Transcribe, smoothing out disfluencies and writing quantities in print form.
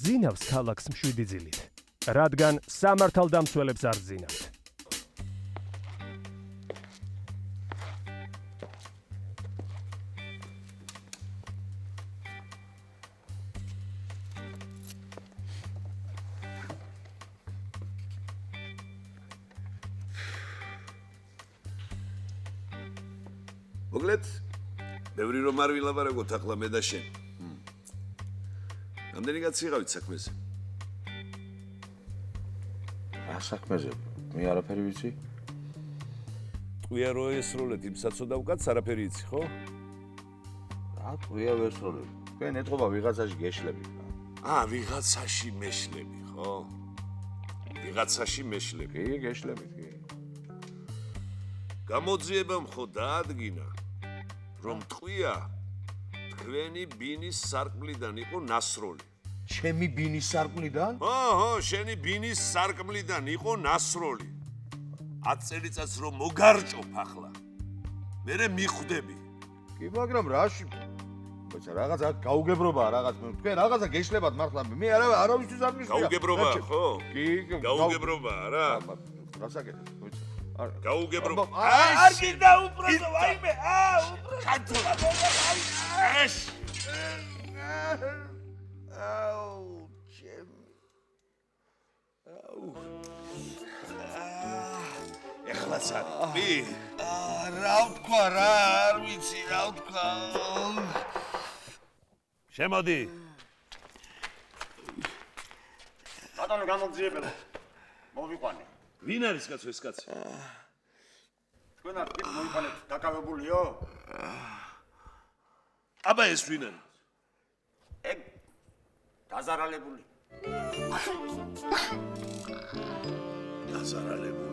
გძინავს ქალაქს 7 ძილით, რადგან სამართალდამცველებს არ გძინავთ. მოკლედ, ბევრი რომ არ ვილაპარაკოთ ახლა მე და შენ. რამდენი კაცი იყავით საქმეზე? რა საქმეზე? მე არაფერი ვიცი. ტყვია რო ესროლეთ იმ საცოდავ კაცს არაფერი იცი, ხო? რა ტყვია ვესროლებ? თქვენ ეთყობა ვიღაცაში გეშლები. ვიღაცაში მეშლები, ხო? ვიღაცაში მეშლები. კი, გეშლებით, კი. გამოძიებამ ხო დაადგინა, რომ ტყვია თქვენი ბინის სარკმლიდან იყო ნასროლი. ჩემი ბინის სარკმლიდან? ხო, შენი ბინის სარკმლიდან იყო ნასროლი. 10 წელიწადს რომ მოგარჭოფ ახლა. მერე მიხვდები. კი, მაგრამ რაში? ბოცა, რაღაცა გაუგებრობაა რაღაც. თქვენ რაღაცა გეშლებათ მართლა. მე არავისთვის არ მისვია. გაუგებრობაა, ხო? კი, გაუგებრობაა რა. რასაკეთებ? ვიცი. გაუგებრობა. არ გინდა უბრალოდ ვაიმე. კანტოლა. ეს ეხლაც არის. რა ვთქვა რა, არ ვიცი რა ვთქვა. შემოდი. ბატონო გამოძიებელო. მოვიყვანე. ვინ არის კაცო ეს კაცი? თქვენ არ გიქ მოიყვანეთ დაკავებულიო? აბა ეს ვინ არის? ეგ დაზარალებული. დაზარალებული.